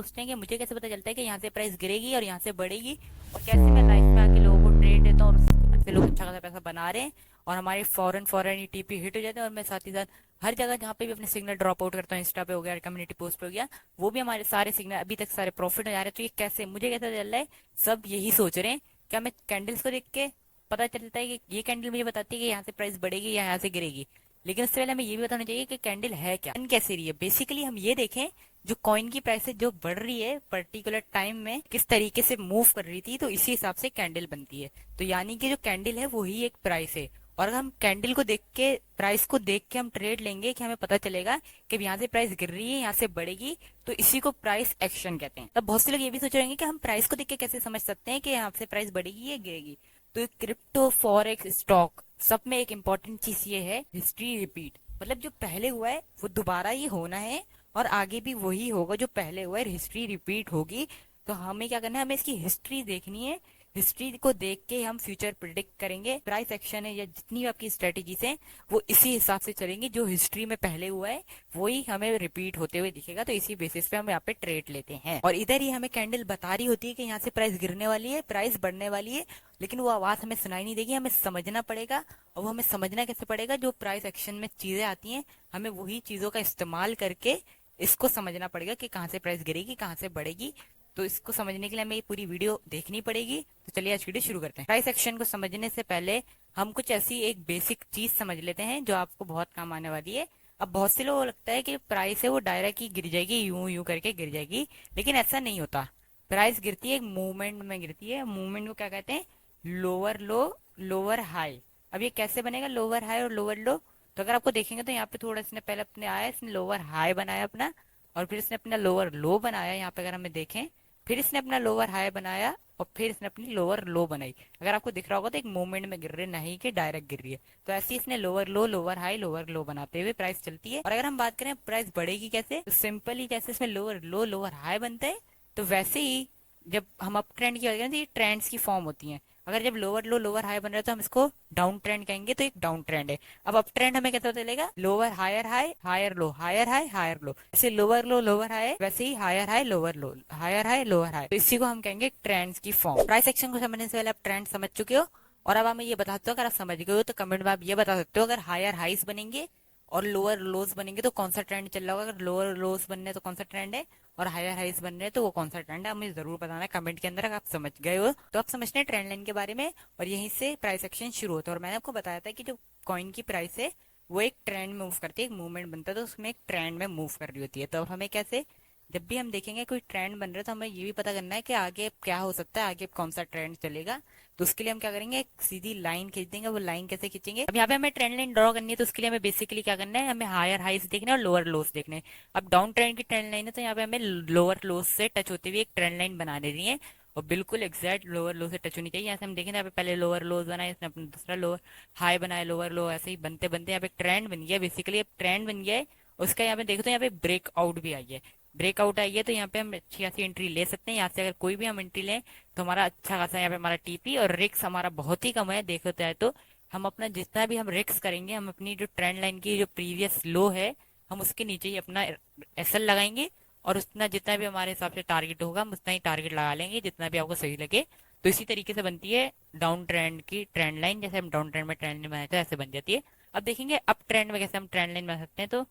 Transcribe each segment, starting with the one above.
सोचते हैं कि मुझे कैसे पता चलता है कि यहाँ से प्राइस गिरेगी और यहाँ से बढ़ेगी, और कैसे मैं लाइफ में आके लोगों को ट्रेड देता हूँ और उससे लोग अच्छा खासा पैसा बना रहे हैं और हमारे फॉरन फॉरन ही टीपी हिट हो जाते हैं। और मैं साथ ही साथ हर जगह जहाँ पे भी अपने सिग्नल ड्रॉप आउट करता हूँ, इंस्टा पे हो गया, कम्युनिटी पोस्ट पे हो गया, वो भी हमारे सारे सिग्नल अभी तक सारे प्रॉफिट हो जा रहे हैं। तो ये कैसे, मुझे कैसे चल रहा है, सब यही सोच रहे हैं। क्या मैं कैंडल्स को देख के पता चलता है कि ये कैंडल मुझे बताती है कि यहाँ से प्राइस बढ़ेगी या यहाँ से गिरेगी, लेकिन उससे पहले हमें ये भी बताना चाहिए कि कैंडल है क्या, बन कैसे रही है। बेसिकली हम ये देखें जो कॉइन की प्राइस जो बढ़ रही है पर्टिकुलर टाइम में किस तरीके से मूव कर रही थी, तो इसी हिसाब से कैंडल बनती है। तो यानी कि जो कैंडल है वही एक प्राइस है, और अगर हम कैंडल को देख के, प्राइस को देख के हम ट्रेड लेंगे कि हमें पता चलेगा कि यहाँ से प्राइस गिर रही है, यहाँ से बढ़ेगी, तो इसी को प्राइस एक्शन कहते हैं। तब बहुत से लोग ये भी सोच रहे हैं कि हम प्राइस को देख के कैसे समझ सकते हैं कि यहाँ से प्राइस बढ़ेगी या गिरेगी। तो क्रिप्टो फॉरेक्स स्टॉक सब में एक इंपॉर्टेंट चीज ये है, हिस्ट्री रिपीट। मतलब जो पहले हुआ है वो दोबारा ही होना है, और आगे भी वही होगा जो पहले हुआ है, हिस्ट्री रिपीट होगी। तो हमें क्या करना है, हमें इसकी हिस्ट्री देखनी है। हिस्ट्री को देख के हम फ्यूचर प्रिडिक्ट करेंगे। प्राइस एक्शन है या जितनी भी आपकी स्ट्रेटेजीज हैं वो इसी हिसाब से चलेंगी, जो हिस्ट्री में पहले हुआ है वही हमें रिपीट होते हुए दिखेगा। तो इसी बेसिस पे हम यहाँ पे ट्रेड लेते हैं, और इधर ही हमें कैंडल बता रही होती है कि यहाँ से प्राइस गिरने वाली है, प्राइस बढ़ने वाली है, लेकिन वो आवाज हमें सुनाई नहीं देगी, हमें समझना पड़ेगा। और वो हमें समझना कैसे पड़ेगा, जो प्राइस एक्शन में चीजें आती हैं हमें वही चीजों का इस्तेमाल करके इसको समझना पड़ेगा कि कहाँ से प्राइस गिरेगी, कहाँ से बढ़ेगी। तो इसको समझने के लिए हमें ये पूरी वीडियो देखनी पड़ेगी। तो चलिए आज वीडियो शुरू करते हैं। प्राइस एक्शन को समझने से पहले हम कुछ ऐसी एक बेसिक चीज समझ लेते हैं जो आपको बहुत काम आने वाली है। अब बहुत से लोगों को लगता है कि प्राइस है वो डायरेक्ट ही गिर जाएगी, यूं यूं करके गिर जाएगी, लेकिन ऐसा नहीं होता। प्राइस गिरती है एक मूवमेंट में गिरती है। मूवमेंट को क्या कहते हैं, लोअर लो लोअर हाई। अब ये कैसे बनेगा लोअर हाई और लोअर लो, तो अगर आपको देखेंगे तो यहाँ पे थोड़ा इसने पहले अपने आया, इसने लोअर हाई बनाया अपना, और फिर इसने अपना लोअर लो बनाया। यहाँ पे अगर हमें देखें, फिर इसने अपना लोअर हाई बनाया, और फिर इसने अपनी लोअर लो बनाई। अगर आपको दिख रहा होगा तो एक मूवमेंट में गिर रही है, नहीं कि डायरेक्ट गिर रही है। तो ऐसे ही इसने लोअर हाई लोअर लो बनाते हुए प्राइस चलती है। और अगर हम बात करें प्राइस बढ़ेगी कैसे, तो सिंपली जैसे इसमें लोअर लो लोअर हाई बनता है, तो वैसे ही जब हम अप ट्रेंड की बात करें तो ये ट्रेंड्स की फॉर्म होती हैं। अगर जब लोअर लो लोअर हाई बन रहा है तो हम इसको डाउन ट्रेंड कहेंगे, तो एक डाउन ट्रेंड है। अब अप ट्रेंड हमें कैसे चलेगा, lower higher high higher low higher high higher low, जैसे लोअर लो लोअर हाई वैसे ही हायर हाई लोअर लो हायर हाई लोअर हाई। तो इसी को हम कहेंगे ट्रेंड्स की फॉर्म। प्राइस एक्शन को समझने से पहले आप ट्रेंड समझ चुके हो, और अब हमें ये बताते हो, अगर आप समझ गए हो तो कमेंट में आप ये बता सकते हो, अगर हायर हाइस बनेंगे और लोअर लोज बनेंगे तो कौन सा ट्रेंड चल रहा होगा। अगर लोअर लोज बनने तो कौन सा ट्रेंड है, और हायर हाइस बन रहे हैं तो वो कौन सा ट्रेंड है। हमें जरूर बताना है कमेंट के अंदर अगर आप समझ गए हो तो। आप समझते हैं ट्रेंड लाइन के बारे में, और यहीं से प्राइस एक्शन शुरू होता है। और मैंने आपको बताया था कि जो कॉइन की प्राइस है वो एक ट्रेंड में मूव करती है, एक मूवमेंट बनता है तो उसमें एक ट्रेंड में मूव कर रही होती है। तो अब हमें कैसे, जब भी हम देखेंगे कोई ट्रेंड बन रहा है तो हमें ये भी पता करना है कि आगे क्या हो सकता है, आगे कौन सा ट्रेंड चलेगा। तो उसके लिए हम क्या करेंगे, एक सीधी लाइन खींच देंगे। वो लाइन कैसे खींचेंगे, अब यहाँ पे हमें ट्रेंड लाइन ड्रॉ करनी है, तो उसके लिए हमें बेसिकली क्या करना है, हमें हायर हाइस देखना है और लोअर लोस देखने हैं। अब डाउन ट्रेंड की ट्रेंड लाइन है तो यहाँ पे हमें लोअर लोस से टच होती हुई एक ट्रेंड लाइन बना देनी है, और बिल्कुल एग्जैक्ट लोअर लो से टच होनी चाहिए। यहाँ से हम देखें यहाँ पे पहले लोअर लोज बनाए, इसने अपना दूसरा लोअर हाई बनाया, लोअर लो, ऐसे ही बनते बनते यहाँ पे ट्रेंड बन गया। बेसिकली अब ट्रेंड बन गया है, उसका यहाँ पे देखो तो यहाँ पे ब्रेकआउट भी आई है। ब्रेकआउट आई है तो यहाँ पे हम अच्छी खासी एंट्री ले सकते हैं। यहाँ से अगर कोई भी हम एंट्री लें तो हमारा अच्छा खासा यहाँ पे हमारा टीपी और रिक्स हमारा बहुत ही कम है। देखो तो है, तो हम अपना जितना भी हम रिक्स करेंगे, हम अपनी जो ट्रेंड लाइन की जो प्रीवियस लो है हम उसके नीचे ही अपना एसएल लगाएंगे, और उतना जितना भी हमारे हिसाब से टारगेट होगा हम उतना ही टारगेट लगा लेंगे जितना भी आपको सही लगे। तो इसी तरीके से बनती है डाउन ट्रेंड की ट्रेंड लाइन। जैसे हम डाउन ट्रेंड में ट्रेंड लाइन बनाए थे ऐसे बन जाती है। अब देखेंगे अप ट्रेंड में कैसे हम ट्रेंड लाइन बना सकते हैं। तो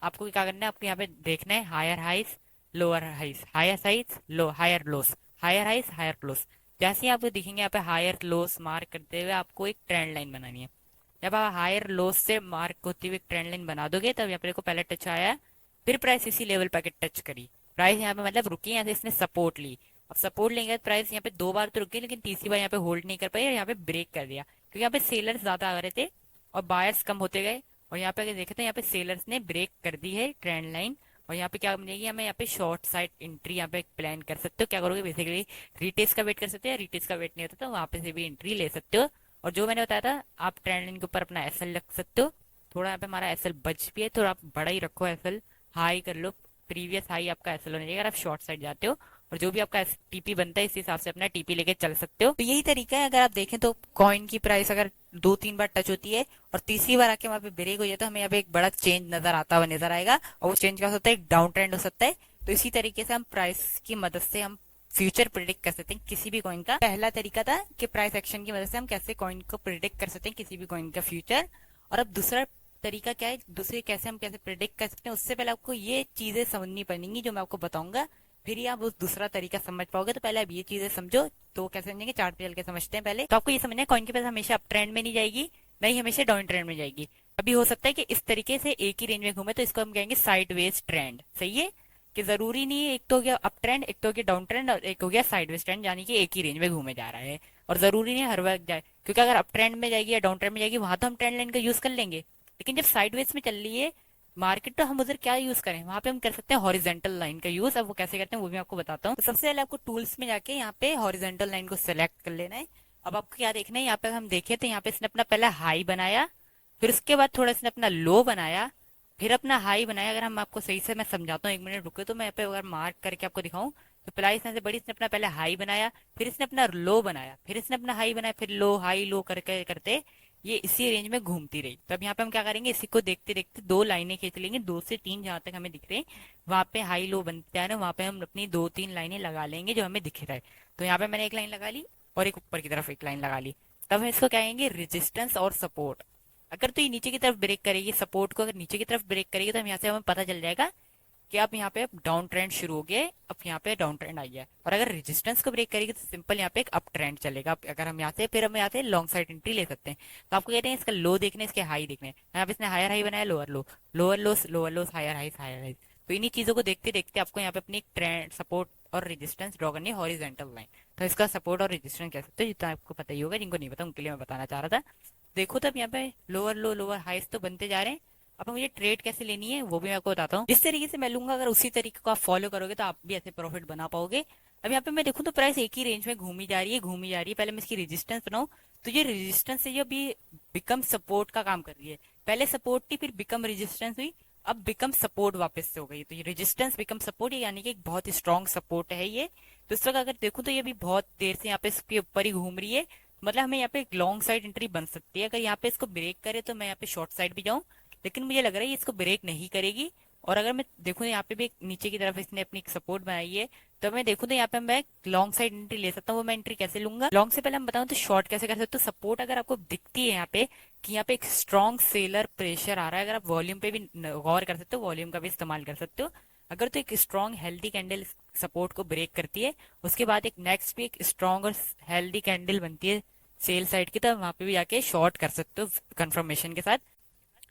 आपको क्या करना है, आपको यहाँ पे देखना है हायर हाइस lower highs, higher highs low higher lows, higher highs higher lows. जैसे ही आपको दिखेंगे यहाँ पे हायर लोस मार्क करते हुए आपको एक ट्रेंड लाइन बनानी है। जब आप हायर लोस से मार्क होती हुई एक ट्रेंड लाइन बना दोगे तब यहाँ पे देखो पहले टच आया, फिर प्राइस इसी लेवल पर टच करी, प्राइस यहाँ पे मतलब रुकी, यहाँ से इसने सपोर्ट ली। अब सपोर्ट लेंगे प्राइस यहाँ पे दो बार तो रुकी, लेकिन तीसरी बार यहाँ पे होल्ड नहीं कर पाई और यहाँ पे ब्रेक कर दिया, क्योंकि यहाँ पे सेलर्स ज्यादा आ रहे थे और बायर्स कम होते गए। और यहाँ पे अगर देखे तो यहाँ पे सेलर्स ने ब्रेक कर दी है ट्रेंड लाइन। और यहाँ पे क्या बनेगी, हमें यहाँ पे शॉर्ट साइड एंट्री यहाँ पे प्लान कर सकते हो। क्या करोगे, बेसिकली रिटेस्ट का वेट कर सकते हो, रिटेस्ट का वेट नहीं होता तो वहां पे से भी एंट्री ले सकते हो। और जो मैंने बताया था, आप ट्रेंड लाइन के ऊपर अपना एसएल रख सकते हो। थोड़ा यहाँ पे हमारा एसएल बच भी है, थोड़ा आप बड़ा ही रखो एसएल, हाई कर लो, प्रीवियस हाई आपका एसएल होना चाहिए अगर आप शॉर्ट साइड जाते हो। और जो भी आपका टीपी बनता है इस हिसाब से अपना टीपी लेके चल सकते हो। तो यही तरीका है। अगर आप देखें तो कॉइन की प्राइस अगर दो तीन बार टच होती है और तीसरी बार आके वहां पे ब्रेक हो जाए तो हमें यहाँ पे एक बड़ा चेंज नजर आता हुआ नजर आएगा। और वो चेंज क्या हो सकता है, एक डाउन ट्रेंड हो सकता है तो इसी तरीके से हम प्राइस की मदद से हम फ्यूचर प्रिडिक्ट कर सकते हैं किसी भी कॉइन का। पहला तरीका था कि प्राइस एक्शन की मदद से हम कैसे कॉइन को प्रिडिक्ट कर सकते हैं किसी भी कॉइन का फ्यूचर। और अब दूसरा तरीका क्या है, दूसरे कैसे हम कैसे प्रिडिक्ट कर सकते हैं, उससे पहले आपको ये चीजें समझनी पड़ेंगी जो मैं आपको बताऊंगा, फिर ही आप उस दूसरा तरीका समझ पाओगे। तो पहले आप ये चीजें समझो। तो कैसे समझेंगे, चार्ट पे चल के समझते हैं। पहले तो आपको ये समझना है कॉइन के पास हमेशा अप ट्रेंड में नहीं जाएगी, नहीं हमेशा डाउन ट्रेंड में जाएगी। अभी हो सकता है कि इस तरीके से एक ही रेंज में घूमे, तो इसको हम कहेंगे साइडवेज ट्रेंड। सही है कि जरूरी नहीं है, एक तो हो गया अप ट्रेंड, एक तो हो गया डाउन ट्रेंड, और एक हो गया साइडवेज ट्रेंड, यानी कि एक ही रेंज में घूमे जा रहा है। और जरूरी नहीं है हर वक्त जाए, क्योंकि अगर अप ट्रेंड में जाएगी या डाउन ट्रेंड में जाएगी वहां तो हम ट्रेंड लाइन का यूज कर लेंगे, लेकिन जब साइडवेज में चल रही है मार्केट तो हम उधर क्या यूज करें, वहां पे हम कर सकते हैं हॉरिजेंटल लाइन का यूज। अब वो कैसे करते हैं वो भी आपको बताता हूँ। तो सबसे पहले आपको टूल्स में जाके यहाँ पे हॉरिजेंटल लाइन को सिलेक्ट कर लेना है। अब आपको क्या देखना है, यहाँ पे हम देखें तो यहाँ पे इसने अपना पहला हाई बनाया, फिर उसके बाद थोड़ा इसने अपना लो बनाया, फिर अपना हाई बनाया। अगर हम आपको सही से मैं समझाता हूँ, एक मिनट रुके तो मैं यहाँ पे अगर मार्क करके आपको दिखाऊं, तो प्राइस इसने से बड़ी, इसने अपना पहले हाई बनाया, फिर इसने अपना लो बनाया, फिर इसने अपना हाई बनाया, फिर लो हाई लो करके करते ये इसी रेंज में घूमती रही। तो अब यहाँ पे हम क्या करेंगे, इसी को देखते देखते दो लाइनें खींच लेंगे, 2 से 3 जहां तक हमें दिख रहे हैं वहां पे हाई लो बनते हैं ना, वहां पे हम अपनी 2-3 लाइनें लगा लेंगे जो हमें दिख रहा है। तो यहाँ पे मैंने एक लाइन लगा ली और एक ऊपर की तरफ एक लाइन लगा ली। तब हम इसको कहेंगे रेजिस्टेंस और सपोर्ट। अगर तो ये नीचे की तरफ ब्रेक करेगी, सपोर्ट को अगर नीचे की तरफ ब्रेक करेगी, तो हम यहाँ से हमें पता चल जाएगा कि अब यहाँ पे डाउन ट्रेंड शुरू हो गया, अब यहाँ पे डाउन ट्रेंड आई है। और अगर रेजिस्टेंस को ब्रेक करेगी तो सिंपल यहाँ पे एक अप ट्रेंड चलेगा। अगर हम यहाँ से फिर हम यहाँ से लॉन्ग साइड एंट्री ले सकते हैं। तो आपको कहते हैं इसका लो देखने, इसके हाई देखने, यहाँ पे इसने हायर हाई बनाया, लोअर लो, लोअर लो, लोअर लो, हायर हाई, हायर हाई। तो इन्हीं चीजों को देखते देखते आपको यहाँ पे अपनी ट्रेंड सपोर्ट और रेजिस्टेंस ड्रॉ करनी है हॉरिजेंटल लाइन। तो इसका सपोर्ट और रेजिस्टेंस कह सकते हो, जितना आपको पता ही होगा, जिनको नहीं पता उनके लिए मैं बताना चाह रहा था। देखो तो अब यहाँ पे लोअर लो लोअर हाइस तो बनते जा रहे हैं। अब मुझे ट्रेड कैसे लेनी है वो भी मैं आपको बताता हूँ। जिस तरीके से मैं लूंगा अगर उसी तरीके को आप फॉलो करोगे तो आप भी ऐसे प्रॉफिट बना पाओगे। अब यहाँ पे मैं देखूँ तो प्राइस एक ही रेंज में घूमी जा रही है, घूमी जा रही है। पहले मैं इसकी रेजिस्टेंस बनाऊं, तो ये रेजिस्टेंस से ये अभी बिकम सपोर्ट का काम कर रही है। पहले सपोर्ट थी, फिर बिकम रेजिस्टेंस हुई, अब बिकम सपोर्ट वापस से हो गई। तो ये रेजिस्टेंस बिकम सपोर्ट, यानी कि एक बहुत ही स्ट्रॉन्ग सपोर्ट है ये। तो इस वक्त अगर देखूं तो ये भी बहुत देर से यहाँ पे इसके ऊपर ही घूम रही है, मतलब हमें यहाँ पे एक लॉन्ग साइड एंट्री बन सकती है। अगर यहाँ पे इसको ब्रेक करे तो मैं यहाँ पे शॉर्ट साइड भी जाऊं, लेकिन मुझे लग रहा है ये इसको ब्रेक नहीं करेगी। और अगर मैं देखूं यहाँ पे भी नीचे की तरफ इसने अपनी सपोर्ट बनाई है, तो मैं देखूं तो यहाँ पे मैं लॉन्ग साइड एंट्री ले सकता हूँ। वो मैं एंट्री कैसे लूंगा, लॉन्ग से पहले हम बताऊं तो शॉर्ट कैसे कर सकते हो। सपोर्ट अगर आपको दिखती है यहाँ पे कि यहाँ पे एक स्ट्रॉन्ग सेलर प्रेशर आ रहा है, अगर आप वॉल्यूम पे भी गौर कर सकते हो, वॉल्यूम का भी इस्तेमाल कर सकते हो। अगर तो एक स्ट्रॉन्ग हेल्दी कैंडल सपोर्ट को ब्रेक करती है, उसके बाद एक नेक्स्ट भी एक स्ट्रॉन्ग और हेल्दी कैंडल बनती है सेल साइड की, तो वहां पे भी जाके शॉर्ट कर सकते हो कंफर्मेशन के साथ।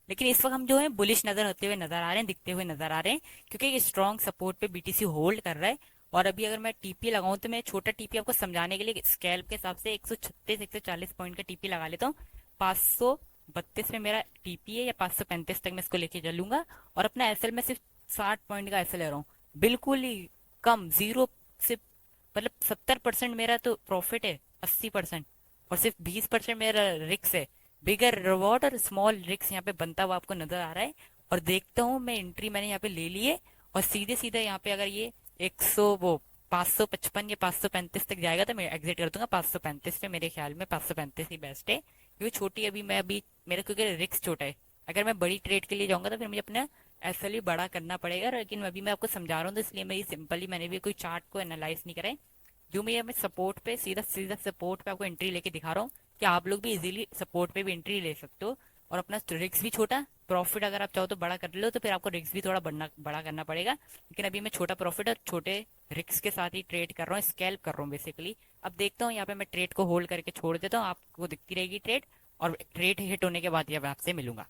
लेकिन इस वक्त हम जो है बुलिश नजर होते हुए नजर आ रहे हैं, दिखते हुए नजर आ रहे हैं, क्योंकि स्ट्रॉन्ग सपोर्ट पे बीटीसी होल्ड कर रहा है। और अभी अगर मैं टीपी लगाऊं तो मैं छोटा टीपी आपको समझाने के लिए स्केल्प के हिसाब से 136-140 पॉइंट का टीपी लगा लेता हूँ। 532 में मेरा टीपी है, या 535 तक मैं इसको लेके चलूंगा। और अपना एसएल में सिर्फ 60 पॉइंट का एसएल ले रहा हूँ, बिल्कुल ही कम, जीरो से, मतलब 70% मेरा तो प्रॉफिट है, 80% और सिर्फ 20% मेरा रिक्स है। बिगर रिवॉर्ड और स्मॉल रिक्स यहाँ पे बनता हुआ आपको नजर आ रहा है। और देखता हूँ मैं एंट्री मैंने यहाँ पे ले ली है, और सीधे सीधे यहाँ पे अगर ये 555 या 535 तक जाएगा तो मैं एग्जिट कर दूंगा। 535 पे मेरे ख्याल में 535 ही बेस्ट है, क्योंकि छोटी अभी मेरा क्योंकि रिस्क छोटा है। अगर मैं बड़ी ट्रेड के लिए जाऊंगा तो फिर मुझे अपना एसएल भी बड़ा करना पड़ेगा, लेकिन अभी मैं आपको समझा रहा हूँ तो इसलिए मैं सिंपली मैंने भी कोई चार्ट को एनालाइज नहीं करा है। जो मैं सपोर्ट पे सीधा सीधा सपोर्ट पे आपको एंट्री लेके दिखा रहा हूँ कि आप लोग भी इजीली सपोर्ट पे भी एंट्री ले सकते हो। और अपना रिस्क भी छोटा, प्रॉफिट अगर आप चाहो तो बड़ा कर लो, तो फिर आपको रिस्क भी थोड़ा बड़ा करना पड़ेगा। लेकिन अभी मैं छोटा प्रॉफिट और छोटे रिस्क के साथ ही ट्रेड कर रहा हूँ, स्कैल्प कर रहा हूँ बेसिकली। अब देखता हूँ यहाँ पे मैं ट्रेड को होल्ड करके छोड़ देता हूँ, आपको दिखती रहेगी ट्रेड, और ट्रेड हिट होने के बाद मैं आपसे मिलूंगा।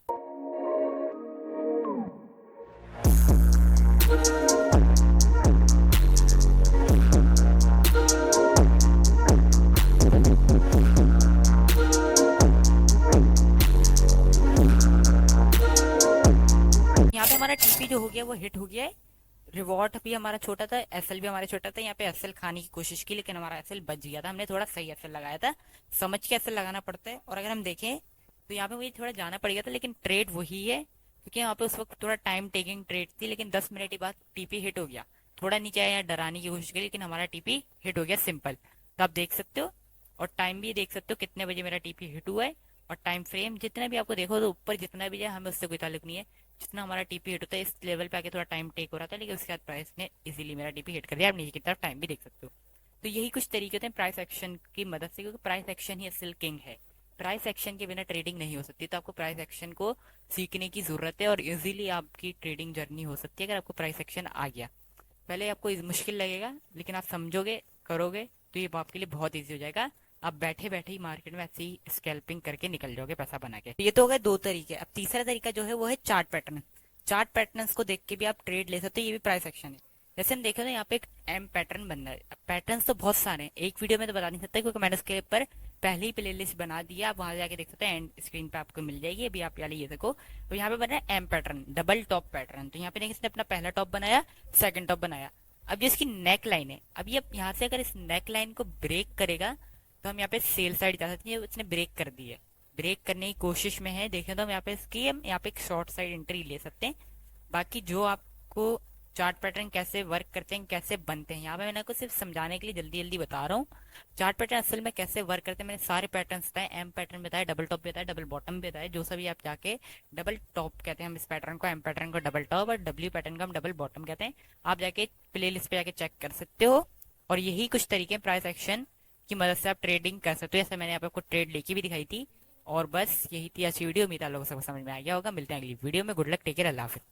यहाँ पे हमारा टीपी जो हो गया वो हिट हो गया है। रिवॉर्ड भी हमारा छोटा था, एसएल भी हमारा छोटा था। यहाँ पे एसएल खाने की कोशिश की, लेकिन हमारा एसएल बच गया था, हमने थोड़ा सही एसएल लगाया था। समझ के एसएल लगाना पड़ता है। और अगर हम देखें तो यहाँ पे मुझे थोड़ा जाना पड़ गया था, लेकिन ट्रेड वही है, क्योंकि यहाँ पे उस वक्त थोड़ा टाइम टेकिंग ट्रेड थी। लेकिन 10 मिनट के बाद टीपी हिट हो गया। थोड़ा नीचे आया, डराने की कोशिश की, लेकिन हमारा टीपी हिट हो गया सिंपल। तो आप देख सकते हो, और टाइम भी देख सकते हो कितने बजे मेरा टीपी हिट हुआ है। और टाइम फ्रेम जितना भी आपको देखो तो ऊपर जितना भी जाए हमें उससे कोई ताल्लुक नहीं है। जितना हमारा टीपी हिट होता है, इस लेवल पे आके थोड़ा टाइम टेक हो रहा था, लेकिन उसके बाद प्राइस ने इजीली मेरा टीपी हिट कर दिया। आप नीचे की तरफ टाइम भी देख सकते हो। तो यही कुछ तरीके थे प्राइस एक्शन की मदद से, क्योंकि प्राइस एक्शन ही असल किंग है। प्राइस एक्शन के बिना ट्रेडिंग नहीं हो सकती, तो आपको प्राइस एक्शन को सीखने की जरूरत है और इजीली आपकी ट्रेडिंग जर्नी हो सकती है अगर आपको प्राइस एक्शन आ गया। पहले आपको मुश्किल लगेगा, लेकिन आप समझोगे, करोगे, तो ये आपके लिए बहुत ईजी हो जाएगा। आप बैठे बैठे ही मार्केट में ऐसे ही स्कैल्पिंग करके निकल जाओगे पैसा बना के। तो ये तो हो गए दो तरीके। अब तीसरा तरीका जो है वो है चार्ट पैटर्न। चार्ट पैटर्न्स को देख के भी आप ट्रेड ले सकते हो, ये भी प्राइस एक्शन है। जैसे हम देखे तो यहाँ पे एक एम पैटर्न बन रहा है। अब पैटर्न्स तो बहुत सारे हैं, एक वीडियो में तो बता नहीं सकता, क्योंकि मैंने उसके ऊपर पहले ही प्ले लिस्ट बना दिया। आप वहां जाके देख सकते हैं, एंड स्क्रीन पे आपको मिल जाएगी। अभी आप ये देखो, तो यहाँ पे बन रहा है M pattern, double top pattern. तो यहाँ पे देखिए इसने अपना पहला टॉप बनाया, सेकंड टॉप बनाया। अब जो इसकी नेक लाइन है, अब ये यहाँ से अगर इस नेक लाइन को ब्रेक करेगा तो हम यहाँ पे सेल साइड जा सकते हैं। उसने ब्रेक कर दी है, ब्रेक करने की कोशिश में है। देखें तो हम यहाँ पे इसकी, हम यहाँ पे एक शॉर्ट साइड एंट्री ले सकते हैं। बाकी जो आपको चार्ट पैटर्न कैसे वर्क करते हैं, कैसे बनते हैं, यहाँ पे मैंने आपको सिर्फ समझाने के लिए जल्दी जल्दी बता रहा हूँ। चार्ट पैटर्न असल में कैसे वर्क करते हैं, मैंने सारे पैटर्न बताए। एम पैटर्न बताया, डबल टॉप बताया, डबल बॉटम बताया। जो सभी आप जाके डबल टॉप कहते हैं हम इस पैटर्न को, एम पैटर्न को डबल टॉप, और डब्ल्यू पैटर्न को हम डबल बॉटम कहते हैं। आप जाके प्ले लिस्ट पे जाके चेक कर सकते हो। और यही कुछ तरीके प्राइस एक्शन की मदद से आप ट्रेडिंग कर सकते हो। जैसे मैंने आपको ट्रेड लेके भी दिखाई थी। और बस यही थी आज की वीडियो। उम्मीद है आप लोगों को सब समझ में आ गया होगा। मिलते हैं अगली वीडियो में। गुड लक, टेक केयर, अल्लाह हाफिज़।